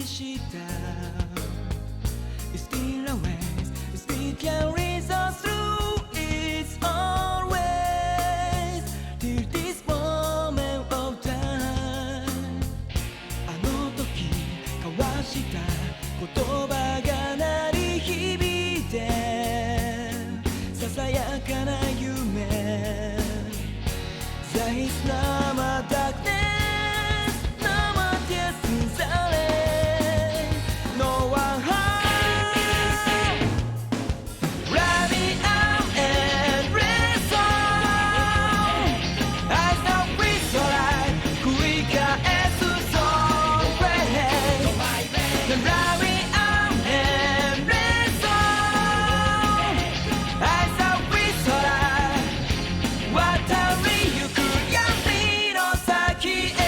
した It's still a ways It still carries us through It's always Till this moment of time あの時交わした言葉が鳴り響いてささやかな夢 There is no more darkness, no more tears in silence. No one home. Wrap me up and rest on. I stop with the light, 繰り返す song play. Then wrap me up and rest on. I stop with the light. 渡りゆく闇の先へ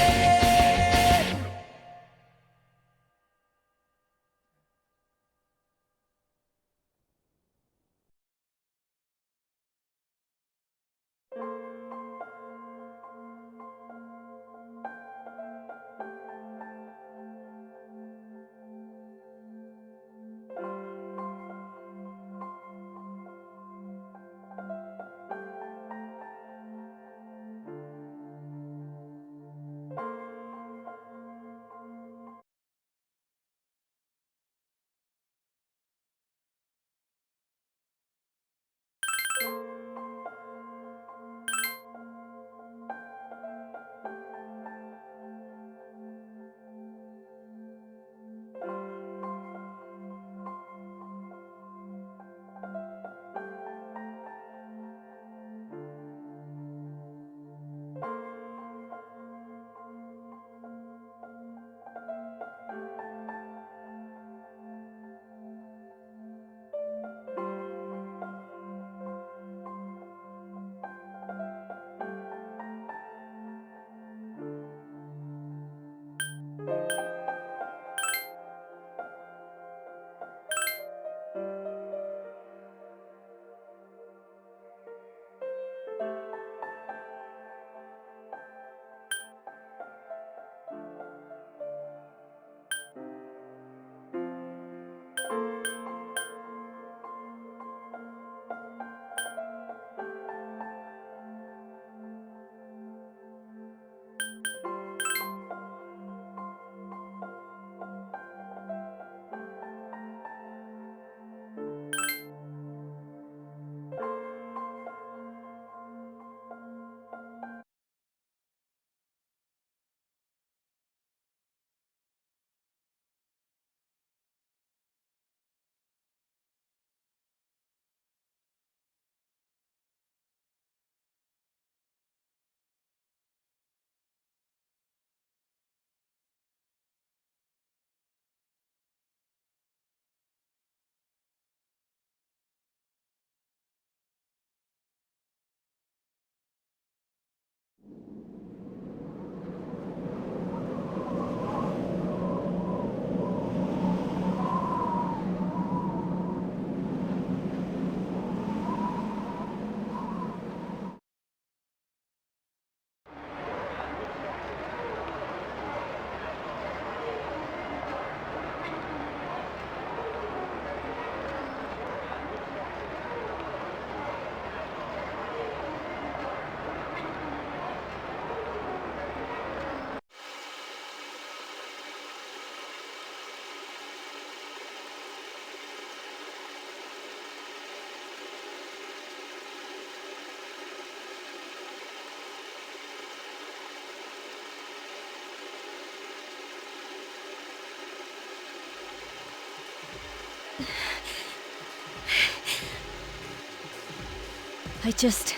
I just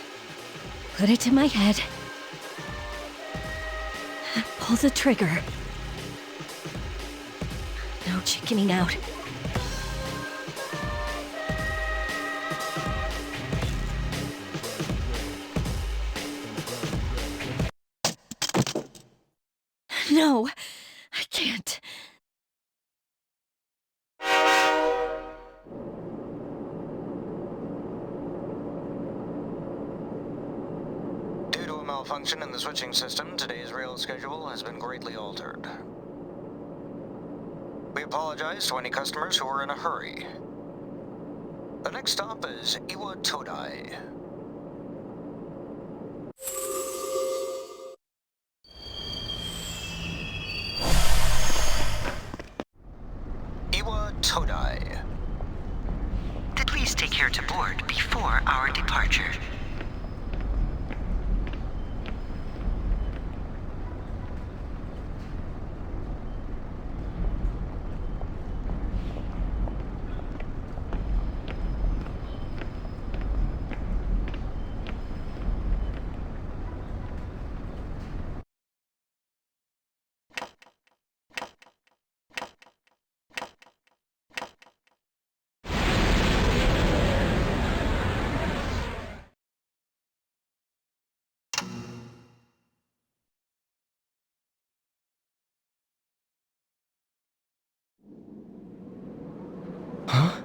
put it to my head, pull the trigger. No chickening out. No, I can't. Due to a malfunction in the switching system, today's rail schedule has been greatly altered. We apologize to any customers who are in a hurry. The next stop is Iwa Todai. Iwa Todai. Please take care to board before our departure. Huh?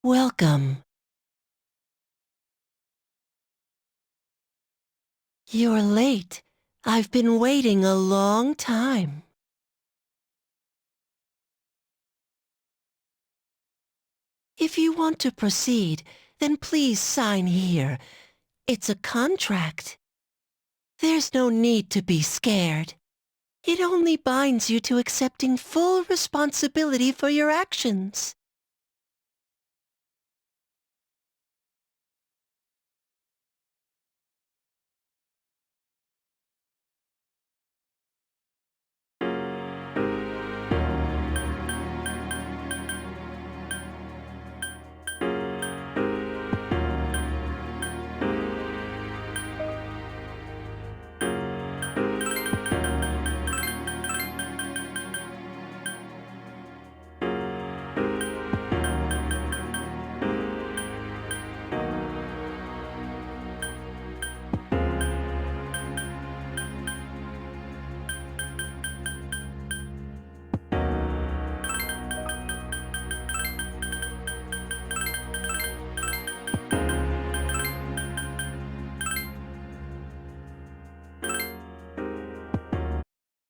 Welcome. You're late. I've been waiting a long time. If you want to proceed, then please sign here. It's a contract. There's no need to be scared. It only binds you to accepting full responsibility for your actions.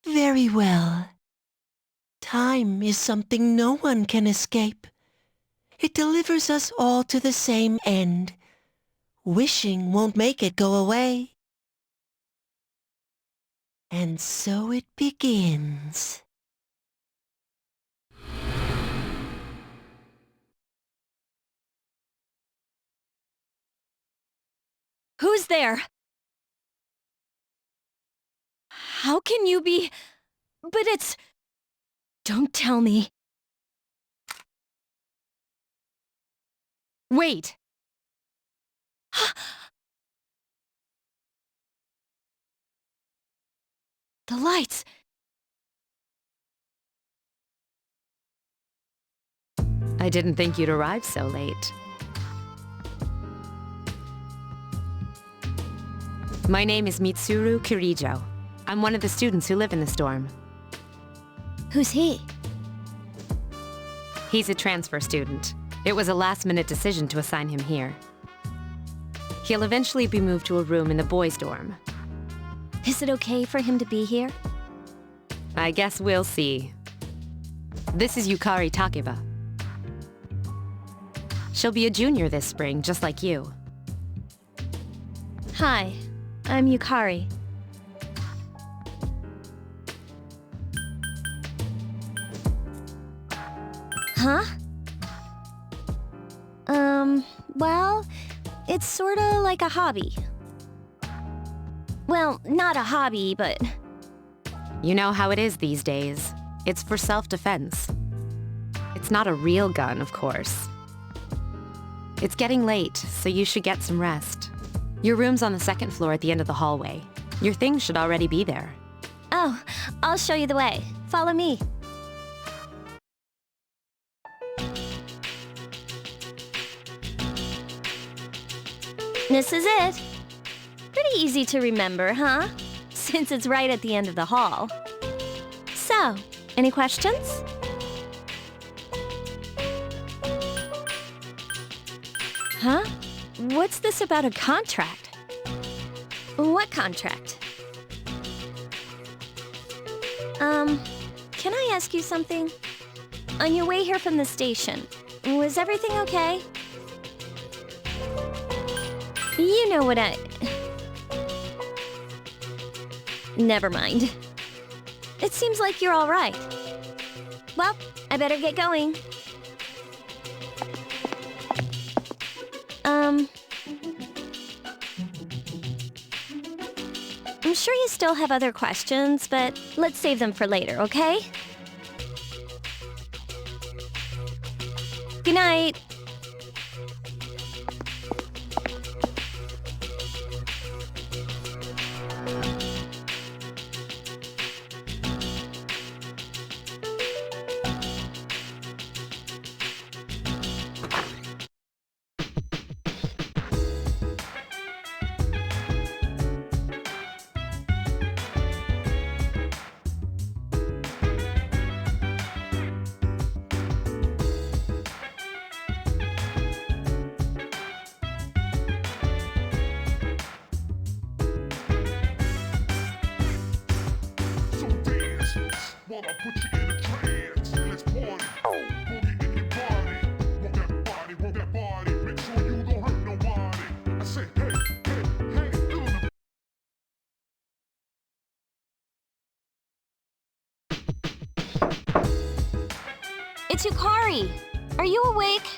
Very well. Time is something no one can escape. It delivers us all to the same end. Wishing won't make it go away. And so it begins. Who's there? How can you be... But it's... Don't tell me. Wait. The lights. I didn't think you'd arrive so late. My name is Mitsuru Kirijo. I'm one of the students who live in the storm. Who's he? He's a transfer student. It was a last-minute decision to assign him here. He'll eventually be moved to a room in the boys' dorm. Is it okay for him to be here? I guess we'll see. This is Yukari Takeba. She'll be a junior this spring, just like you. Hi, I'm Yukari. Huh? Well, it's sorta like a hobby. Well, not a hobby, but... You know how it is these days. It's for self-defense. It's not a real gun, of course. It's getting late, so you should get some rest. Your room's on the second floor at the end of the hallway. Your things should already be there. Oh, I'll show you the way. Follow me. This is it. Pretty easy to remember, huh? Since it's right at the end of the hall. So, any questions? Huh? What's this about a contract? What contract? Can I ask you something? On your way here from the station, was everything okay? You know what I... Never mind. It seems like you're all right. Well, I better get going. I'm sure you still have other questions, but let's save them for later, okay? Good night. While I put you in a trance, let's party. Boogie in your body. Work that body. Make sure you don't hurt nobody. I say, hey, hey, feel the... It's Yukari. Are you awake?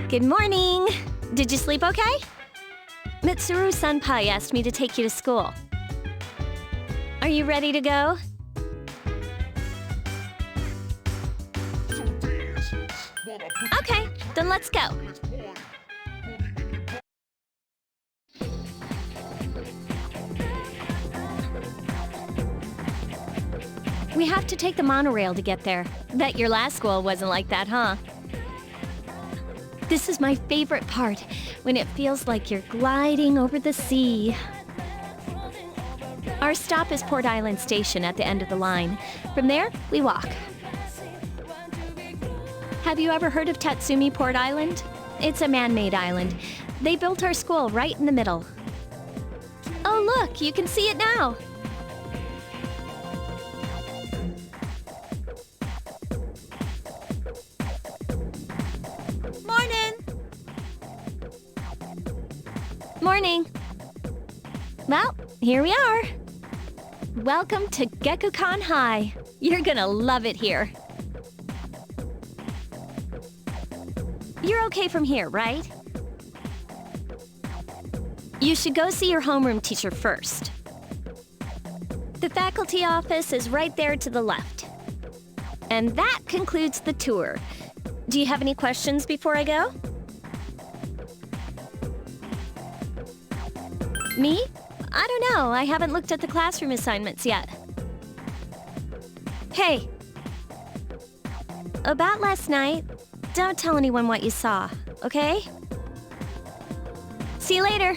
Good morning. Did you sleep okay? Mitsuru Senpai asked me to take you to school. Are you ready to go? Okay, then let's go. We have to take the monorail to get there. Bet your last school wasn't like that, huh? This is my favorite part, when it feels like you're gliding over the sea. Our stop is Port Island Station at the end of the line. From there, we walk. Have you ever heard of Tatsumi Port Island? It's a man-made island. They built our school right in the middle. Oh look, you can see it now. Morning. Well, here we are. Welcome to Gekukan High. You're gonna love it here. You're okay from here, right? You should go see your homeroom teacher first. The faculty office is right there to the left. And that concludes the tour. Do you have any questions before I go? Me? I don't know. I haven't looked at the classroom assignments yet. Hey. About last night, don't tell anyone what you saw, okay? See you later.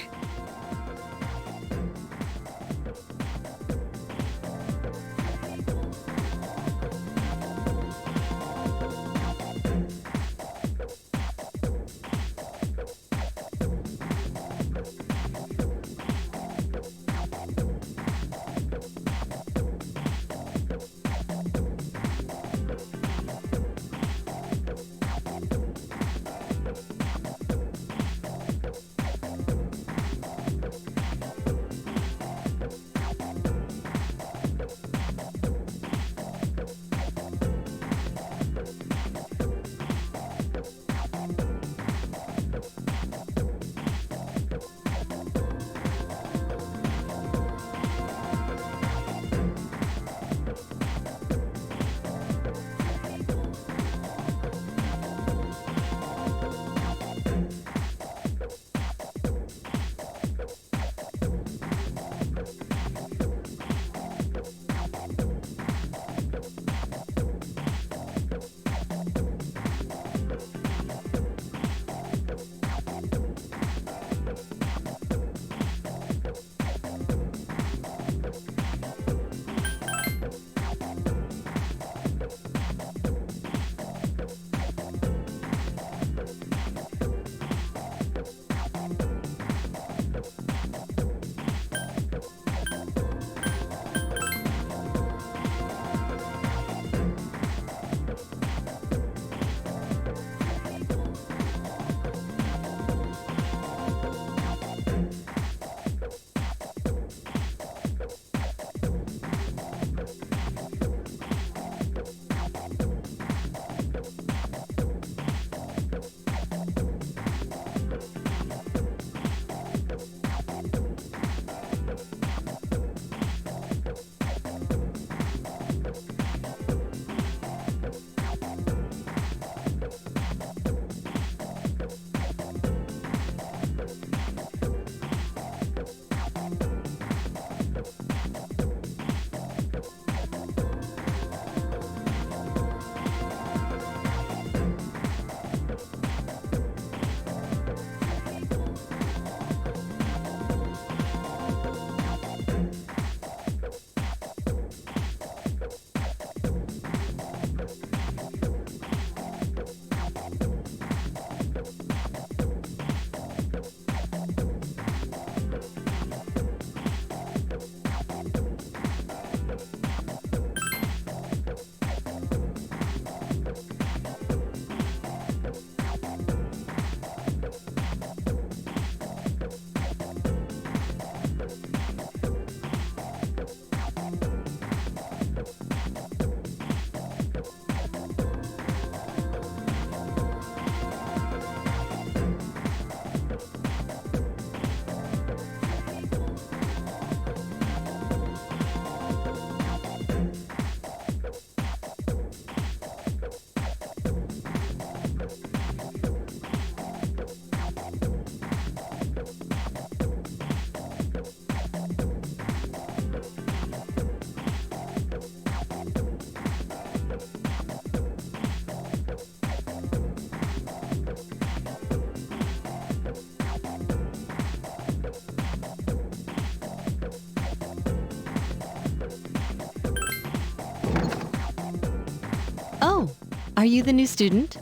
Oh, are you the new student?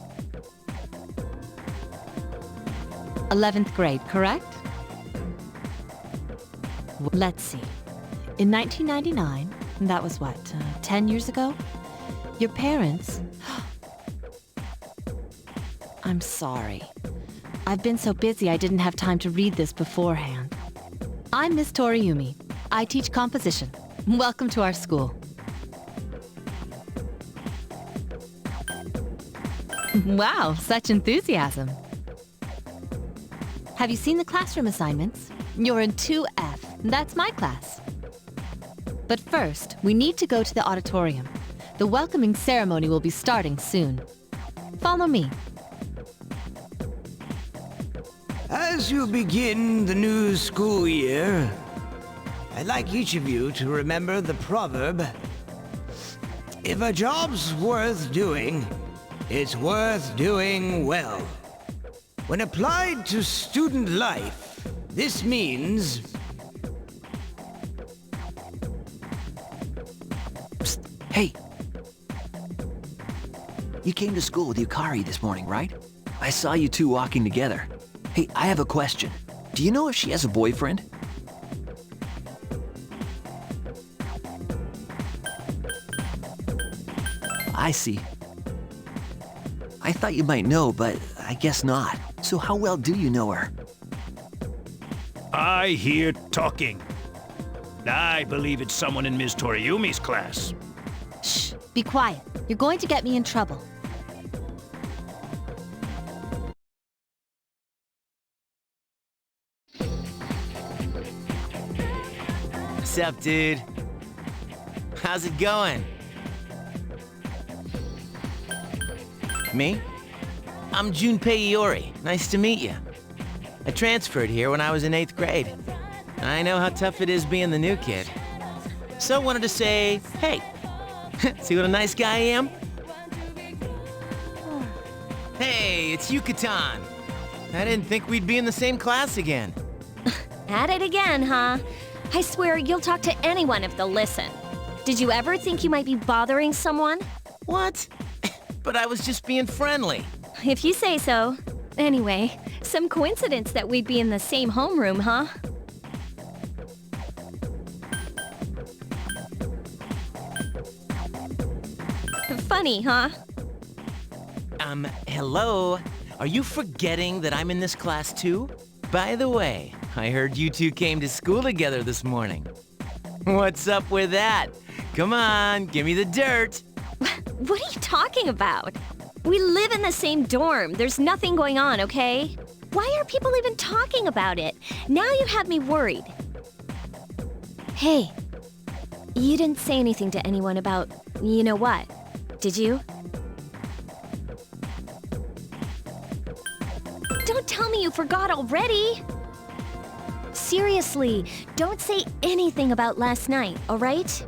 11th grade, correct? Let's see. In 1999, that was what, 10 years ago? Your parents... I'm sorry. I've been so busy I didn't have time to read this beforehand. I'm Miss Toriumi. I teach composition. Welcome to our school. Wow, such enthusiasm. Have you seen the classroom assignments? You're in 2F. That's my class. But first, we need to go to the auditorium. The welcoming ceremony will be starting soon. Follow me. As you begin the new school year, I'd like each of you to remember the proverb, if a job's worth doing, it's worth doing well. When applied to student life, this means... Psst, hey! You came to school with Yukari this morning, right? I saw you two walking together. Hey, I have a question. Do you know if she has a boyfriend? I see. I thought you might know, but I guess not. So how well do you know her? I hear talking. I believe it's someone in Ms. Toriumi's class. Shh, be quiet. You're going to get me in trouble. What's up, dude? How's it going? Me? I'm Junpei Iori. Nice to meet you. I transferred here when I was in 8th grade. I know how tough it is being the new kid. So wanted to say, hey, see what a nice guy I am? Hey, it's Yucatan. I didn't think we'd be in the same class again. At it again, huh? I swear you'll talk to anyone if they'll listen. Did you ever think you might be bothering someone? What? But I was just being friendly. If you say so. Anyway, some coincidence that we'd be in the same homeroom, huh? Funny, huh? Hello? Are you forgetting that I'm in this class too? By the way, I heard you two came to school together this morning. What's up with that? Come on, give me the dirt. What are you talking about? We live in the same dorm. There's nothing going on, okay? Why are people even talking about it? Now you have me worried. Hey, you didn't say anything to anyone about you know what, did you? Don't tell me you forgot already! Seriously, don't say anything about last night, all right?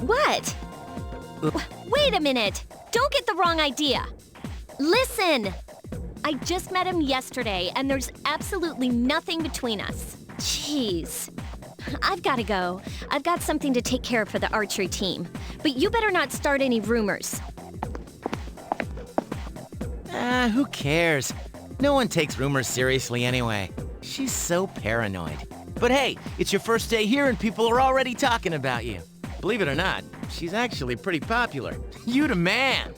What? Wait a minute! Don't get the wrong idea! Listen! I just met him yesterday, and there's absolutely nothing between us. Jeez. I've gotta go. I've got something to take care of for the archery team. But you better not start any rumors. Who cares? No one takes rumors seriously anyway. She's so paranoid. But hey, it's your first day here and people are already talking about you. Believe it or not, she's actually pretty popular. You the man!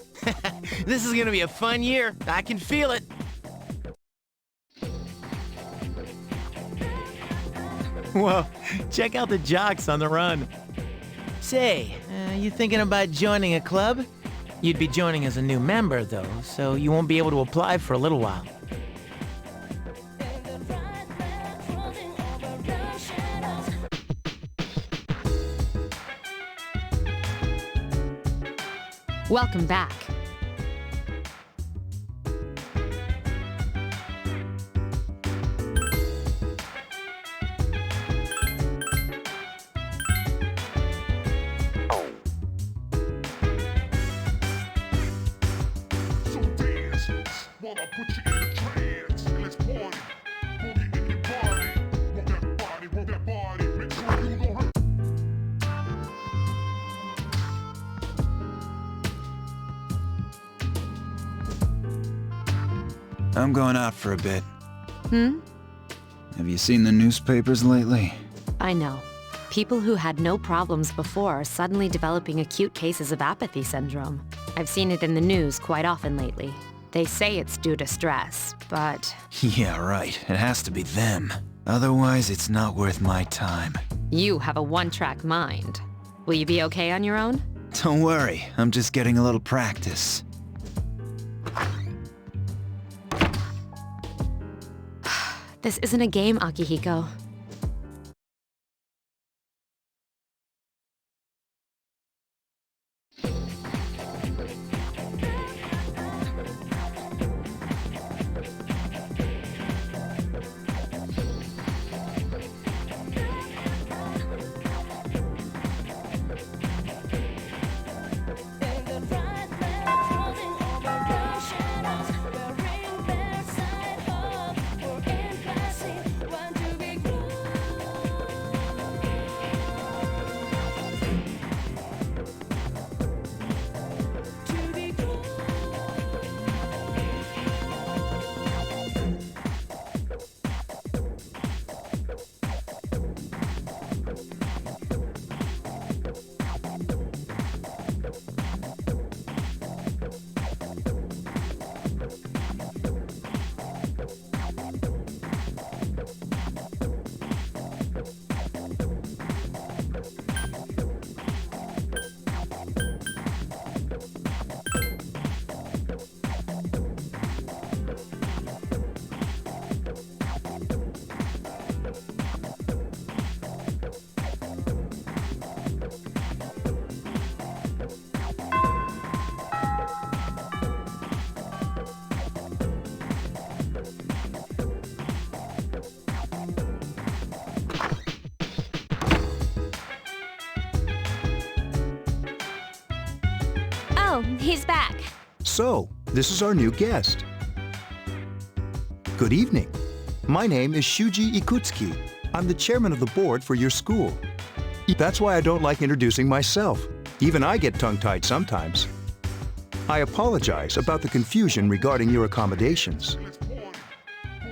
This is gonna be a fun year. I can feel it. Whoa, check out the jocks on the run. Say, you thinking about joining a club? You'd be joining as a new member, though, so you won't be able to apply for a little while. Welcome back. I'm going out for a bit. Hmm? Have you seen the newspapers lately? I know. People who had no problems before are suddenly developing acute cases of apathy syndrome. I've seen it in the news quite often lately. They say it's due to stress, but... Yeah, right. It has to be them. Otherwise, it's not worth my time. You have a one-track mind. Will you be okay on your own? Don't worry, I'm just getting a little practice. This isn't a game, Akihiko. Oh, he's back. So, this is our new guest. Good evening. My name is Shuji Ikutsuki. I'm the chairman of the board for your school. That's why I don't like introducing myself. Even I get tongue-tied sometimes. I apologize about the confusion regarding your accommodations.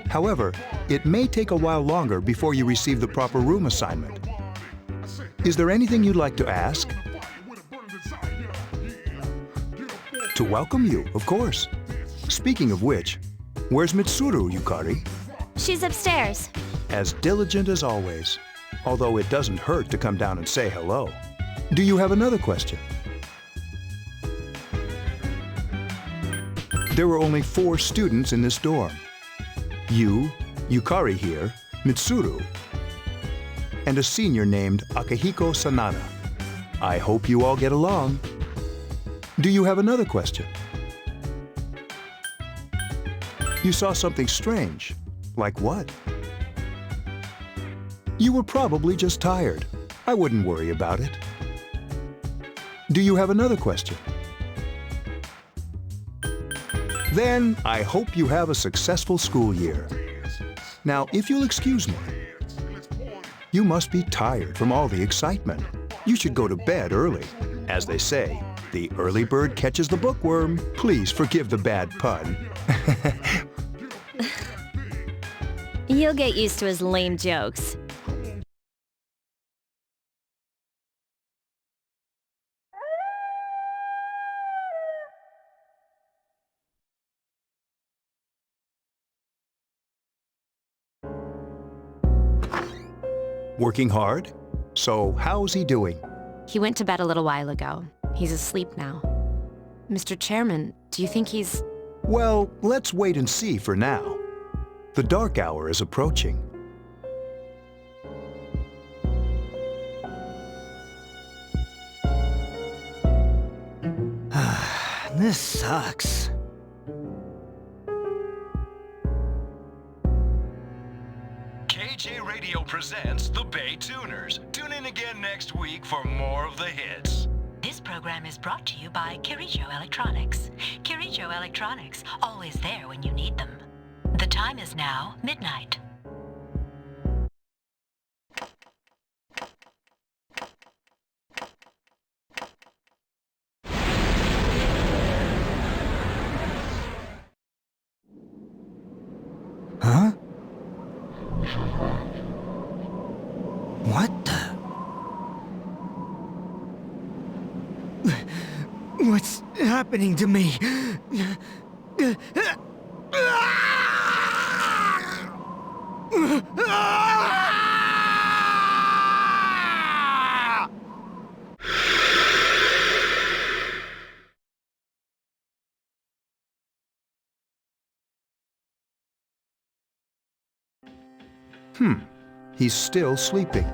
However, it may take a while longer before you receive the proper room assignment. Is there anything you'd like to ask? To welcome you, of course. Speaking of which, where's Mitsuru, Yukari? She's upstairs. As diligent as always, although it doesn't hurt to come down and say hello. Do you have another question? There were only 4 students in this dorm. You, Yukari here, Mitsuru, and a senior named Akihiko Sanada. I hope you all get along. Do you have another question? You saw something strange. Like what? You were probably just tired. I wouldn't worry about it. Do you have another question? Then I hope you have a successful school year. Now, if you'll excuse me, you must be tired from all the excitement. You should go to bed early. As they say, the early bird catches the bookworm. Please forgive the bad pun. You'll get used to his lame jokes. Working hard? So, how's he doing? He went to bed a little while ago. He's asleep now. Mr. Chairman, do you think he's... Well, let's wait and see for now. The dark hour is approaching. This sucks. KJ Radio presents The Bay Tuners. Tune in again next week for more of the hits. This program is brought to you by Kirijo Electronics. Kirijo Electronics, always there when you need them. The time is now midnight. What the? What's happening to me? He's still sleeping.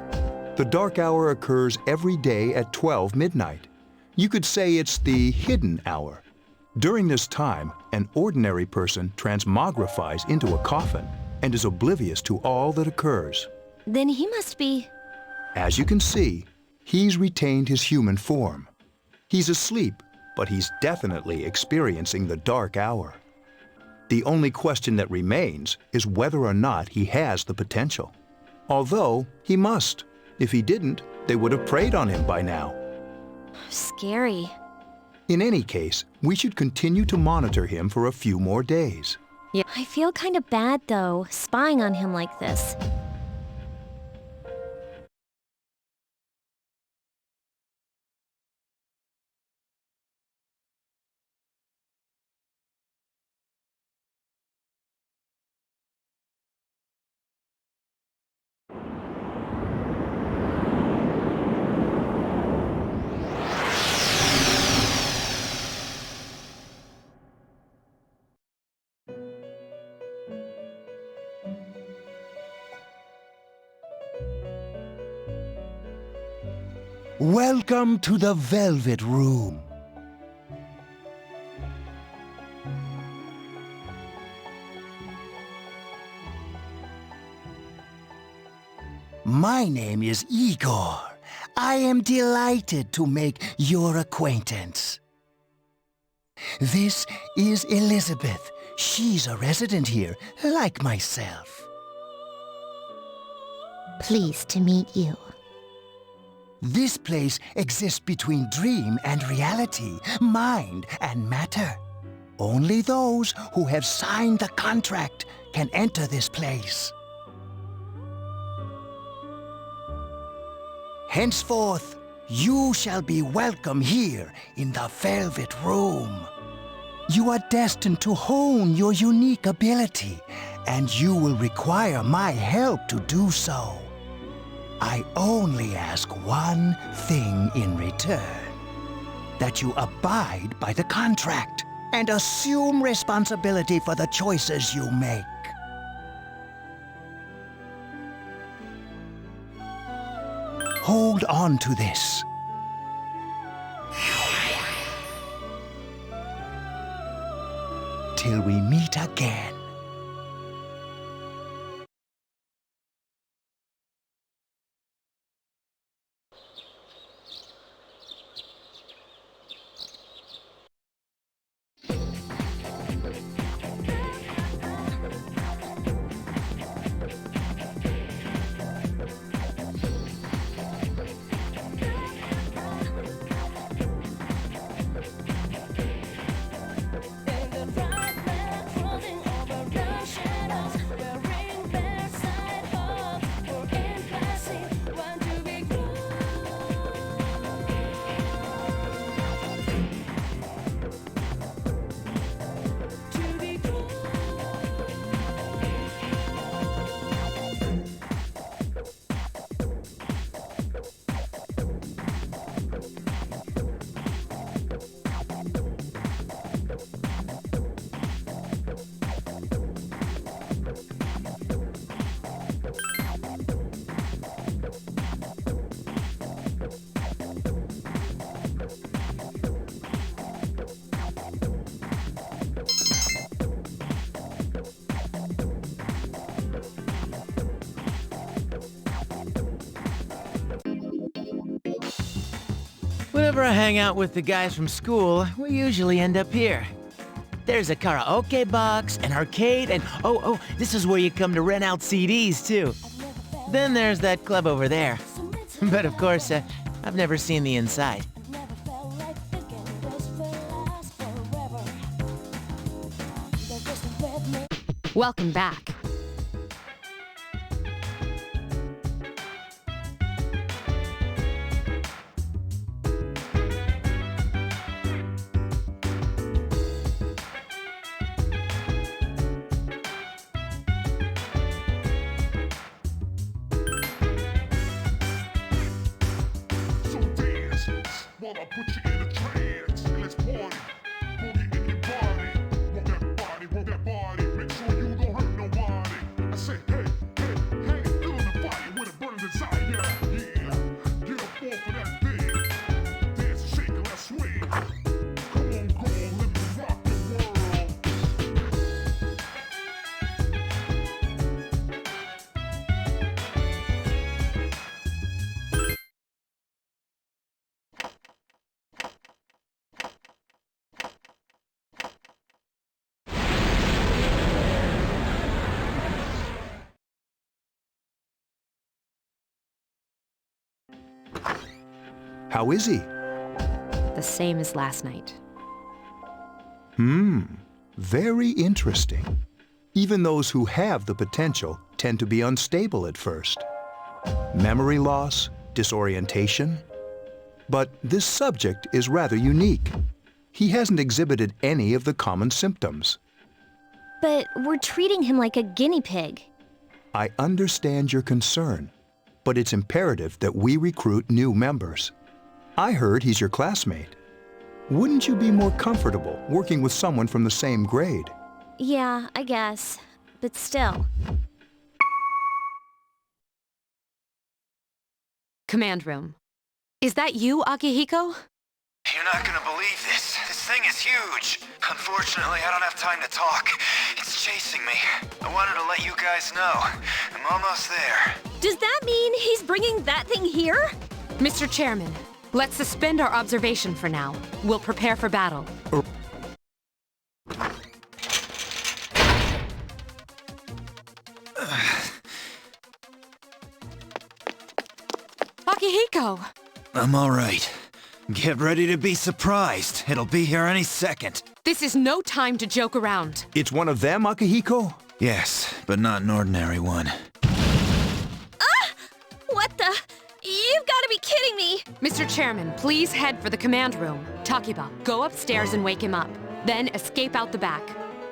The dark hour occurs every day at 12 midnight. You could say it's the hidden hour. During this time, an ordinary person transmogrifies into a coffin and is oblivious to all that occurs. Then he must be... As you can see, he's retained his human form. He's asleep, but he's definitely experiencing the dark hour. The only question that remains is whether or not he has the potential. Although, he must. If he didn't, they would have preyed on him by now. Scary. In any case, we should continue to monitor him for a few more days. Yeah. I feel kind of bad, though, spying on him like this. Welcome to the Velvet Room. My name is Igor. I am delighted to make your acquaintance. This is Elizabeth. She's a resident here, like myself. Pleased to meet you. This place exists between dream and reality, mind and matter. Only those who have signed the contract can enter this place. Henceforth, you shall be welcome here in the Velvet Room. You are destined to hone your unique ability, and you will require my help to do so. I only ask one thing in return. That you abide by the contract and assume responsibility for the choices you make. Hold on to this. Till we meet again. Whenever I hang out with the guys from school, we usually end up here. There's a karaoke box, an arcade, and oh, this is where you come to rent out CDs, too. Then there's that club over there. But of course, I've never seen the inside. Welcome back. while I put you in a trance. And let's party. Boogie in your body. Work that body. Make sure you don't hurt nobody. I say, hey, hey, hey, feeling the fire with a burning desire. Yeah, get up off of that thing. Dance and shake and let's swing. Come on, girl, let me rock the world. How is he? The same as last night. Very interesting. Even those who have the potential tend to be unstable at first. Memory loss, disorientation. But this subject is rather unique. He hasn't exhibited any of the common symptoms. But we're treating him like a guinea pig. I understand your concern, but it's imperative that we recruit new members. I heard he's your classmate. Wouldn't you be more comfortable working with someone from the same grade? Yeah, I guess. But still. Command room. Is that you, Akihiko? You're not gonna believe this. This thing is huge. Unfortunately, I don't have time to talk. It's chasing me. I wanted to let you guys know. I'm almost there. Does that mean he's bringing that thing here? Mr. Chairman, let's suspend our observation for now. We'll prepare for battle. Akihiko! I'm all right. Get ready to be surprised. It'll be here any second. This is no time to joke around. It's one of them, Akihiko? Yes, but not an ordinary one. What the? You've got to be kidding me! Mr. Chairman, please head for the command room. Takiba, go upstairs and wake him up. Then escape out the back.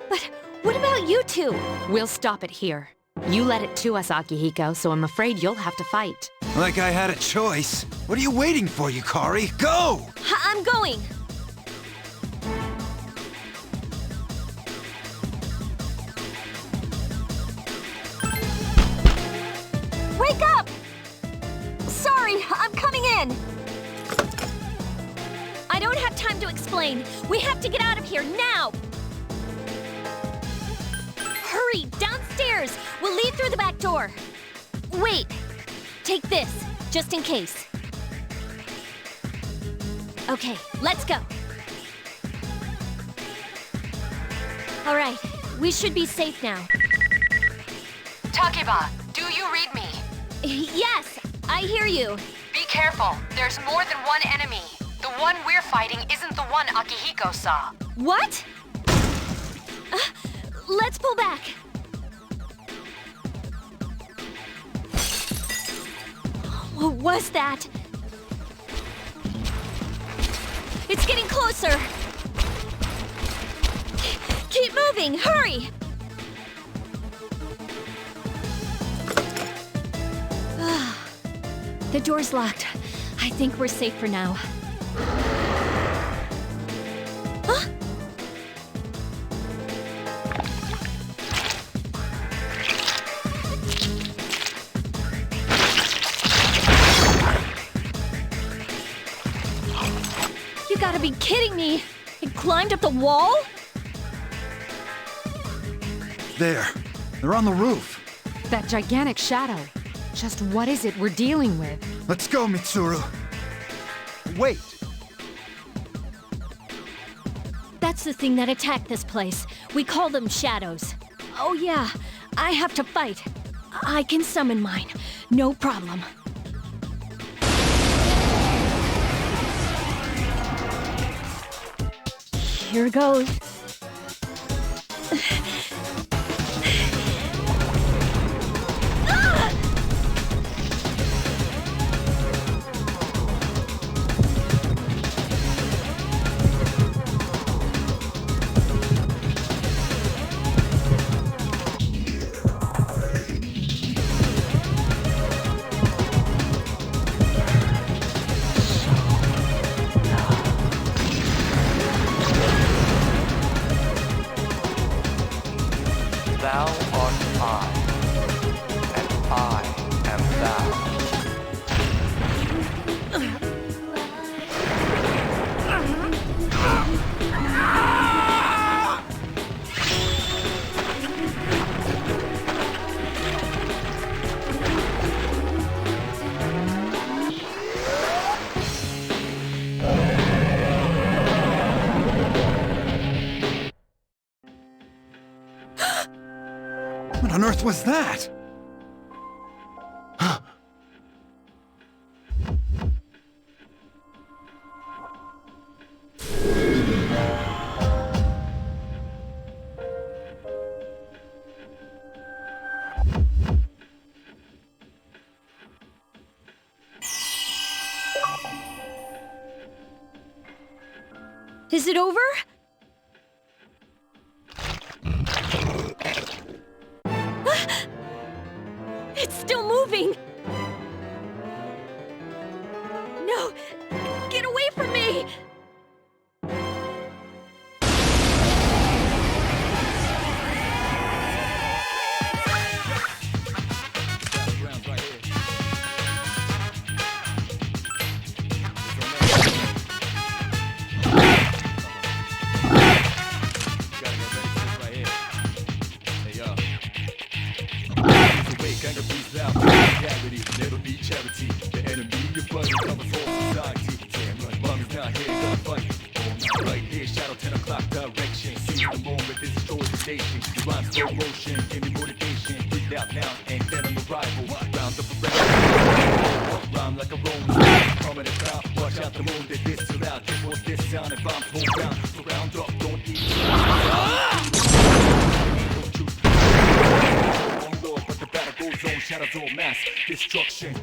But what about you two? We'll stop it here. You led it to us, Akihiko, so I'm afraid you'll have to fight. Like I had a choice. What are you waiting for, Yukari? Go! I'm going! Wake up! Sorry, I'm coming in! I don't have time to explain. We have to get out of here now! Hurry, downstairs! We'll leave through the back door. Wait, take this, just in case. Okay, let's go. All right, we should be safe now. Takiba, do you read me? Yes, I hear you. Be careful. There's more than one enemy. The one we're fighting isn't the one Akihiko saw. What? Let's pull back. What was that? It's getting closer. Keep moving, hurry! The door's locked. I think we're safe for now. Huh? You gotta be kidding me! It climbed up the wall? There. They're on the roof. That gigantic shadow. Just what is it we're dealing with? Let's go, Mitsuru. Wait. That's the thing that attacked this place. We call them shadows. Oh yeah, I have to fight. I can summon mine. No problem. Here goes. on earth was that? Is it over? It's still moving! No! Get away from me! Destruction.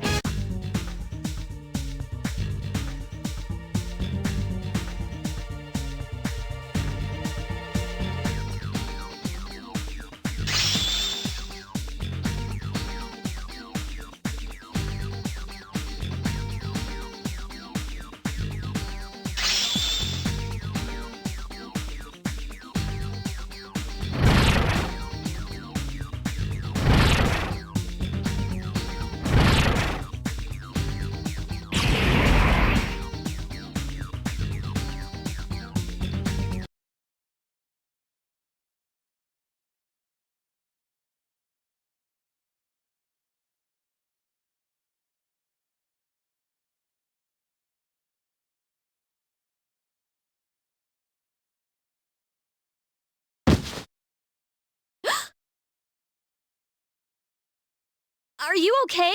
Are you okay?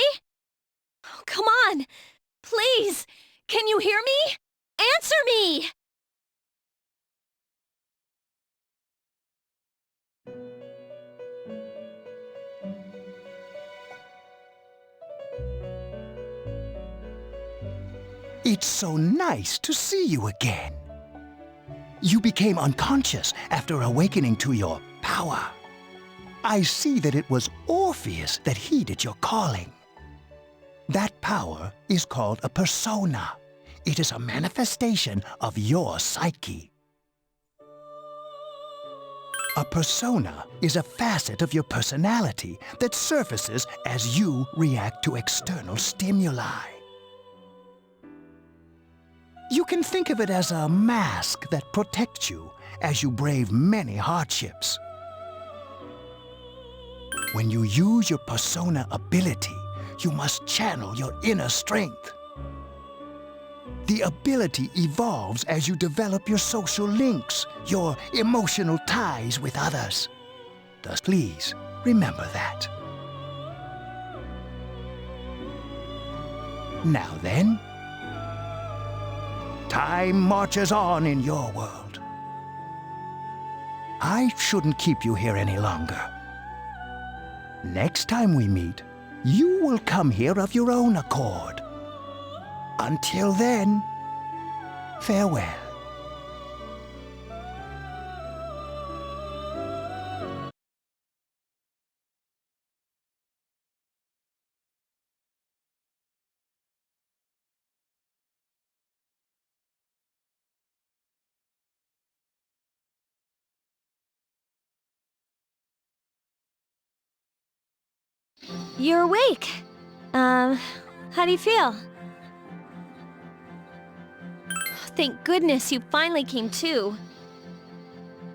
Oh, come on! Please! Can you hear me? Answer me! It's so nice to see you again. You became unconscious after awakening to your power. I see that it was Orpheus that heeded your calling. That power is called a persona. It is a manifestation of your psyche. A persona is a facet of your personality that surfaces as you react to external stimuli. You can think of it as a mask that protects you as you brave many hardships. When you use your persona ability, you must channel your inner strength. The ability evolves as you develop your social links, your emotional ties with others. Thus, please remember that. Now then, time marches on in your world. I shouldn't keep you here any longer. Next time we meet, you will come here of your own accord. Until then, farewell. You're awake. How do you feel? Thank goodness you finally came to.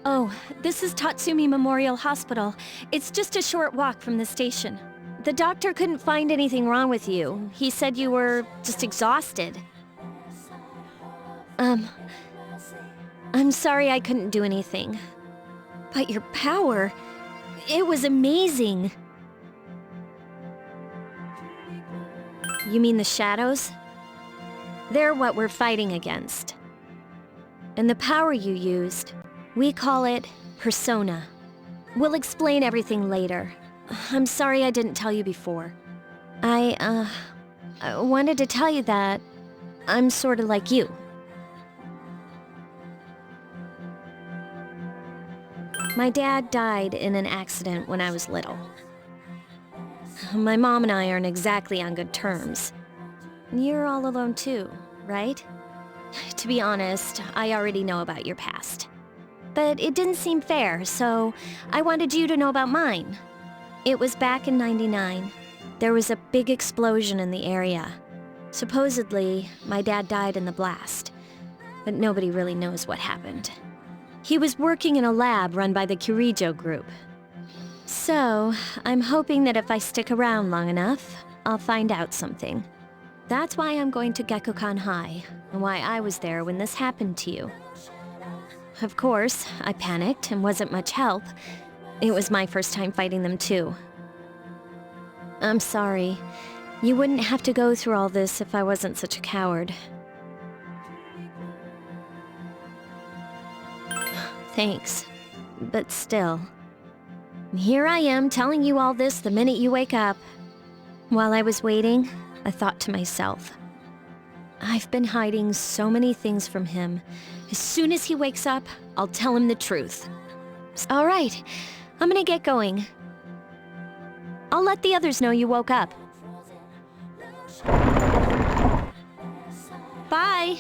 Oh, this is Tatsumi Memorial Hospital. It's just a short walk from the station. The doctor couldn't find anything wrong with you. He said you were just exhausted. I'm sorry I couldn't do anything. But your power, It was amazing. You mean the shadows? They're what we're fighting against. And the power you used, we call it Persona. We'll explain everything later. I'm sorry I didn't tell you before. I wanted to tell you that I'm sort of like you. My dad died in an accident when I was little. My mom and I aren't exactly on good terms. You're all alone too, right? To be honest, I already know about your past. But it didn't seem fair, so I wanted you to know about mine. It was back in '99. There was a big explosion in the area. Supposedly, my dad died in the blast, but nobody really knows what happened. He was working in a lab run by the Kirijo group. So, I'm hoping that if I stick around long enough, I'll find out something. That's why I'm going to Gekkoukan High, and why I was there when this happened to you. Of course, I panicked and wasn't much help. It was my first time fighting them too. I'm sorry. You wouldn't have to go through all this if I wasn't such a coward. Thanks. But still. Here I am telling you all this the minute you wake up. While I was waiting, I thought to myself, I've been hiding so many things from him. As soon as he wakes up, I'll tell him the truth. All right, I'm gonna get going. I'll let the others know you woke up. Bye!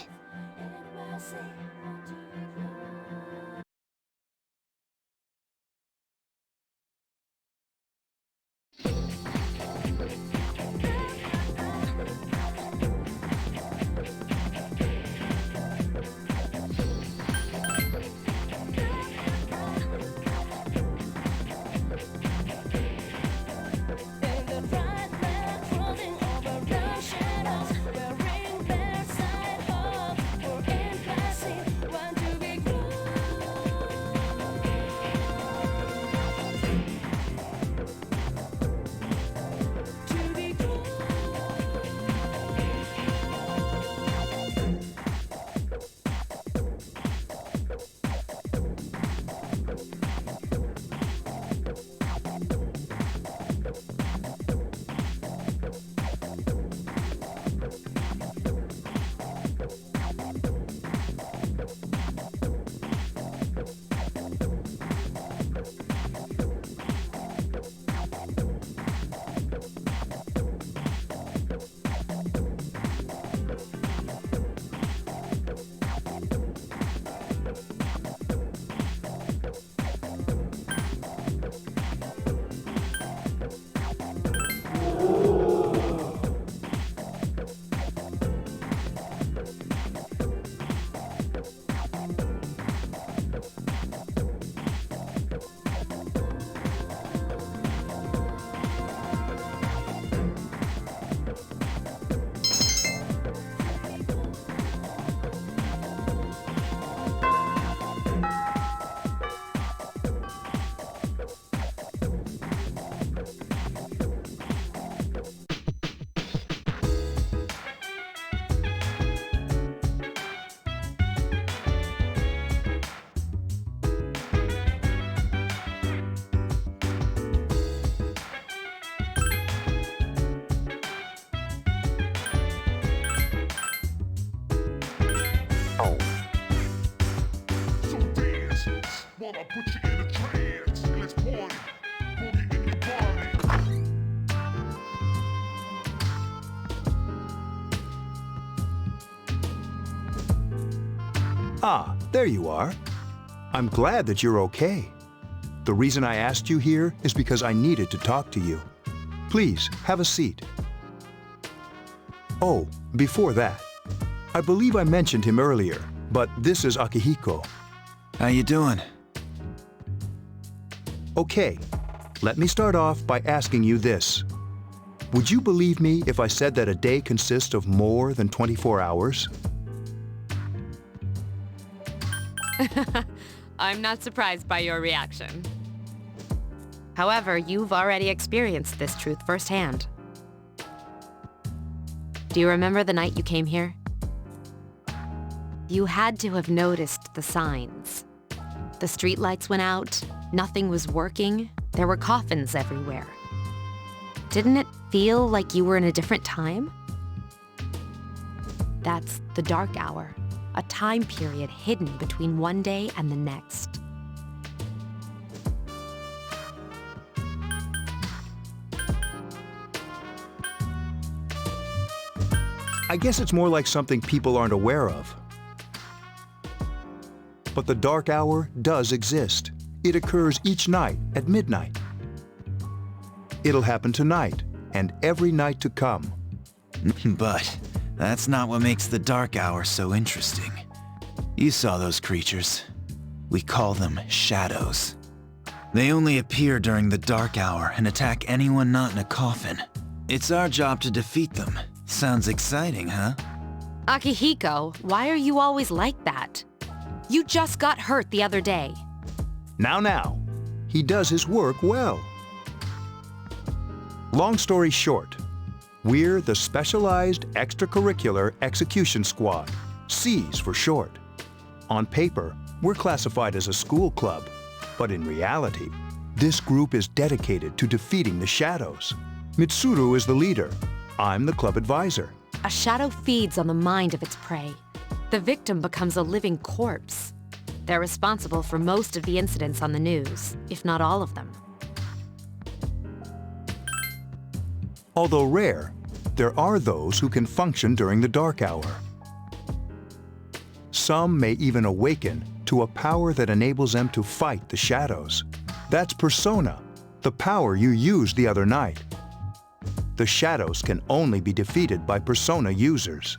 While I put you in a trance, let's party. Boogie in your body. Ah, there you are. I'm glad that you're okay. The reason I asked you here is because I needed to talk to you. Please, have a seat. Oh, before that, I believe I mentioned him earlier, but this is Akihiko. How you doing? Okay, let me start off by asking you this. Would you believe me if I said that a day consists of more than 24 hours? I'm not surprised by your reaction. However, you've already experienced this truth firsthand. Do you remember the night you came here? You had to have noticed the signs. The streetlights went out, nothing was working, there were coffins everywhere. Didn't it feel like you were in a different time? That's the dark hour, a time period hidden between one day and the next. I guess it's more like something people aren't aware of. But the dark hour does exist. It occurs each night at midnight. It'll happen tonight and every night to come. But that's not what makes the dark hour so interesting. You saw those creatures. We call them shadows. They only appear during the dark hour and attack anyone not in a coffin. It's our job to defeat them. Sounds exciting, huh? Akihiko, why are you always like that? You just got hurt the other day. Now, he does his work well. Long story short, we're the Specialized Extracurricular Execution Squad, SEAS for short. On paper, we're classified as a school club, but in reality, this group is dedicated to defeating the shadows. Mitsuru is the leader. I'm the club advisor. A shadow feeds on the mind of its prey. The victim becomes a living corpse. They're responsible for most of the incidents on the news, if not all of them. Although rare, there are those who can function during the dark hour. Some may even awaken to a power that enables them to fight the shadows. That's Persona, the power you used the other night. The shadows can only be defeated by Persona users.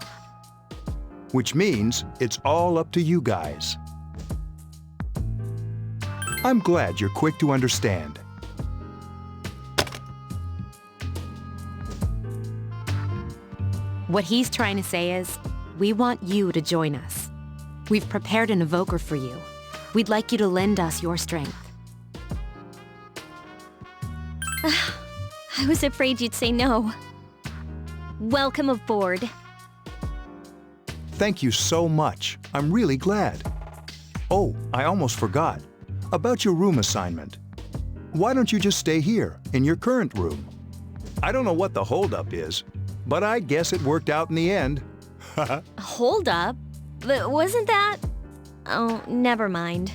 Which means it's all up to you guys. I'm glad you're quick to understand. What he's trying to say is, we want you to join us. We've prepared an evoker for you. We'd like you to lend us your strength. I was afraid you'd say no. Welcome aboard. Thank you so much. I'm really glad. Oh, I almost forgot. About your room assignment. Why don't you just stay here, in your current room? I don't know what the holdup is, but I guess it worked out in the end. Hold up? But wasn't that... Oh, never mind.